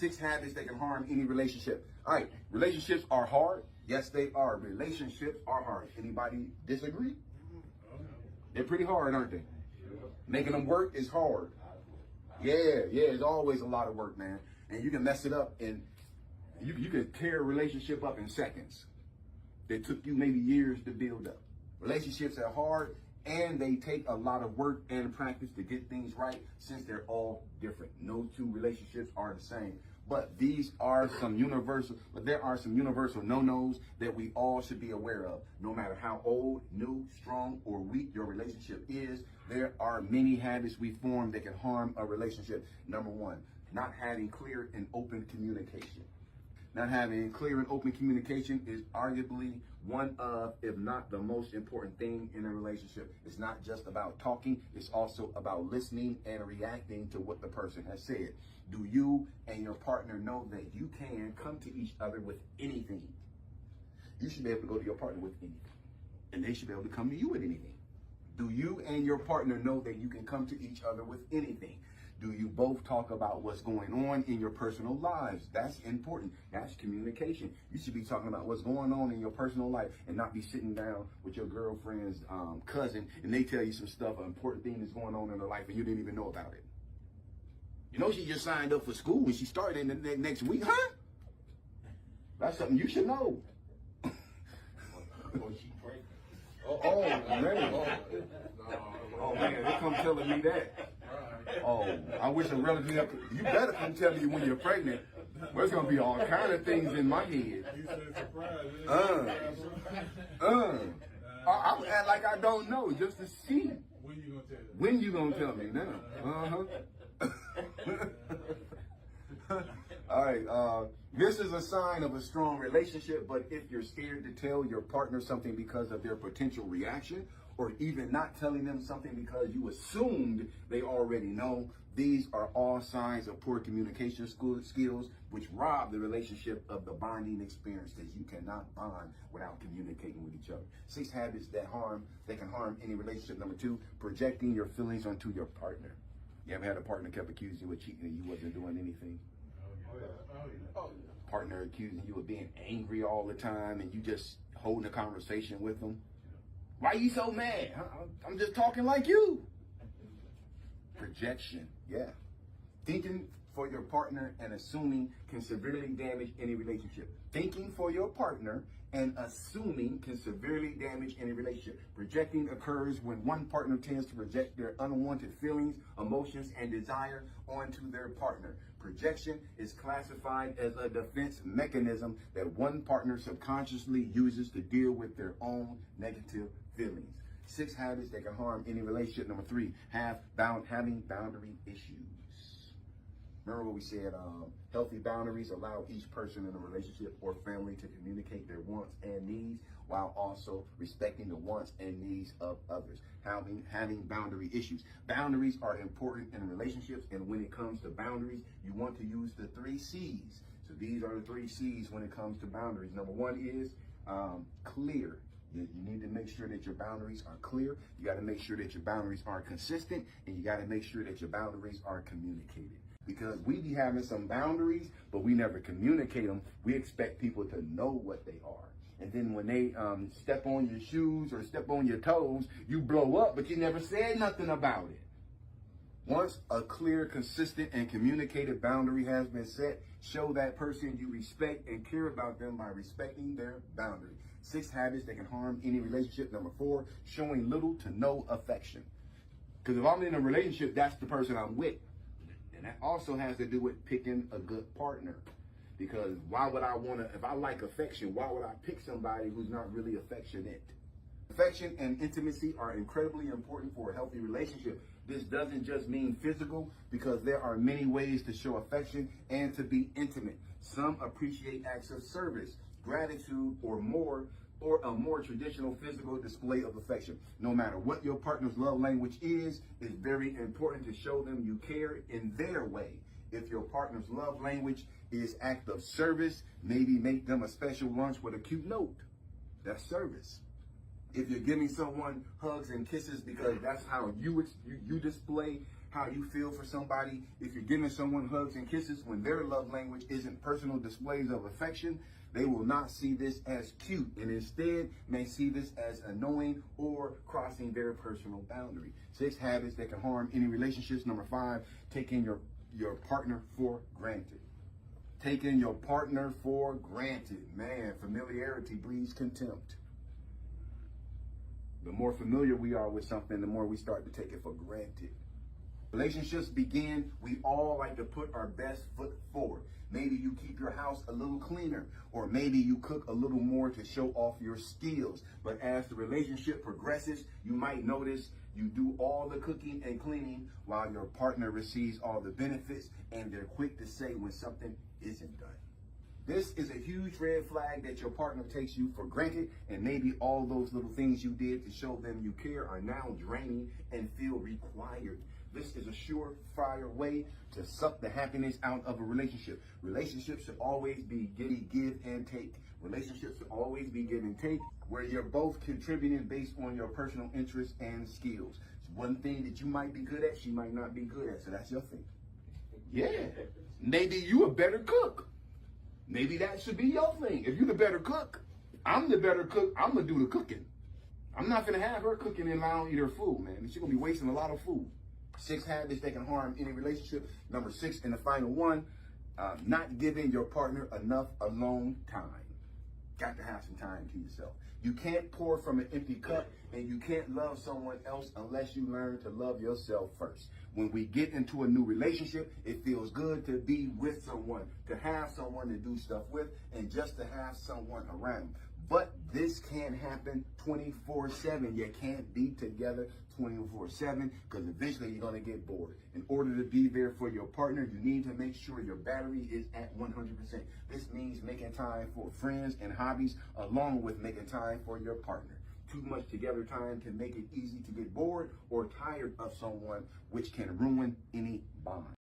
6 habits that can harm any relationship. All right, relationships are hard. Yes, they are. Relationships are hard. Anybody disagree? They're pretty hard, aren't they? Making them work is hard. Yeah, it's always a lot of work, man. And you can mess it up, and you can tear a relationship up in seconds. That took you maybe years to build up. Relationships are hard, and they take a lot of work and practice to get things right, since they're all different. No two relationships are the same. But there are some universal no-nos that we all should be aware of. No matter how old, new, strong, or weak your relationship is, there are many habits we form that can harm a relationship. Number 1, not having clear and open communication. Not having clear and open communication is arguably one of, if not the most important thing in a relationship. It's not just about talking, it's also about listening and reacting to what the person has said. Do you and your partner know that you can come to each other with anything? You should be able to go to your partner with anything, and they should be able to come to you with anything. Do you and your partner know that you can come to each other with anything? Do you both talk about what's going on in your personal lives? That's important. That's communication. You should be talking about what's going on in your personal life and not be sitting down with your girlfriend's cousin and they tell you some stuff, an important thing that's going on in her life and you didn't even know about it. You know, she just signed up for school and she started in the next week, huh? That's something you should know. Oh man, they come telling me that. Oh, I wish a relative, you better come tell me when you're pregnant. Well, there's gonna be all kind of things in my head. I'm act like I don't know just to see. When you gonna tell me? When you gonna tell me now? All right, this is a sign of a strong relationship, but if you're scared to tell your partner something because of their potential reaction, or even not telling them something because you assumed they already know, these are all signs of poor communication skills, which rob the relationship of the bonding experience, because you cannot bond without communicating with each other. 6 habits that can harm any relationship. Number 2, projecting your feelings onto your partner. You ever had a partner kept accusing you of cheating and you wasn't doing anything? Partner accusing you of being angry all the time and you just holding a conversation with them. Why you so mad? I'm just talking like you. Projection, yeah. Thinking for your partner and assuming can severely damage any relationship. Thinking for your partner and assuming can severely damage any relationship. Projecting occurs when one partner tends to project their unwanted feelings, emotions, and desire onto their partner. Projection is classified as a defense mechanism that one partner subconsciously uses to deal with their own negative feelings. 6 habits that can harm any relationship. Number 3, having boundary issues. Remember what we said, healthy boundaries allow each person in a relationship or family to communicate their wants and needs while also respecting the wants and needs of others. Having boundary issues. Boundaries are important in relationships, and when it comes to boundaries, you want to use the 3 C's. So these are the 3 C's when it comes to boundaries. Number 1 is clear. You need to make sure that your boundaries are clear. You got to make sure that your boundaries are consistent, and you got to make sure that your boundaries are communicated. Because we be having some boundaries, but we never communicate them. We expect people to know what they are. And then when they step on your shoes or step on your toes, you blow up, but you never said nothing about it. Once a clear, consistent, and communicated boundary has been set, show that person you respect and care about them by respecting their boundary. 6 habits that can harm any relationship. Number 4, showing little to no affection. Because if I'm in a relationship, that's the person I'm with. And that also has to do with picking a good partner. Because why would I want to, if I like affection, why would I pick somebody who's not really affectionate? Affection and intimacy are incredibly important for a healthy relationship. This doesn't just mean physical, because there are many ways to show affection and to be intimate. Some appreciate acts of service, gratitude, or a more traditional physical display of affection. No matter what your partner's love language is, it's very important to show them you care in their way. If your partner's love language is act of service, maybe make them a special lunch with a cute note. That's service. If you're giving someone hugs and kisses because that's how you display how you feel for somebody. If you're giving someone hugs and kisses when their love language isn't personal displays of affection, they will not see this as cute and instead may see this as annoying or crossing their personal boundary. 6 habits that can harm any relationships. Number 5, taking your partner for granted. Taking your partner for granted. Man, familiarity breeds contempt. The more familiar we are with something, the more we start to take it for granted. Relationships begin, we all like to put our best foot forward. Maybe you keep your house a little cleaner, or maybe you cook a little more to show off your skills. But as the relationship progresses, you might notice you do all the cooking and cleaning while your partner receives all the benefits, and they're quick to say when something isn't done. This is a huge red flag that your partner takes you for granted, and maybe all those little things you did to show them you care are now draining and feel required. This is a surefire way to suck the happiness out of a relationship. Relationships should always be give and take. Relationships should always be give and take, where you're both contributing based on your personal interests and skills. It's one thing that you might be good at, she might not be good at, so that's your thing. Yeah, maybe you a better cook. Maybe that should be your thing. If you're the better cook, I'm the better cook, I'm gonna do the cooking. I'm not gonna have her cooking and I don't eat her food, man. She's gonna be wasting a lot of food. 6 habits that can harm any relationship. Number 6 and the final one, not giving your partner enough alone time. Got to have some time to yourself. You can't pour from an empty cup, and you can't love someone else unless you learn to love yourself first. When we get into a new relationship, it feels good to be with someone, to have someone to do stuff with, and just to have someone around. But this can't happen 24/7. You can't be together 24/7 because eventually you're going to get bored. In order to be there for your partner, you need to make sure your battery is at 100%. This means making time for friends and hobbies along with making time for your partner. Too much together time can make it easy to get bored or tired of someone, which can ruin any bond.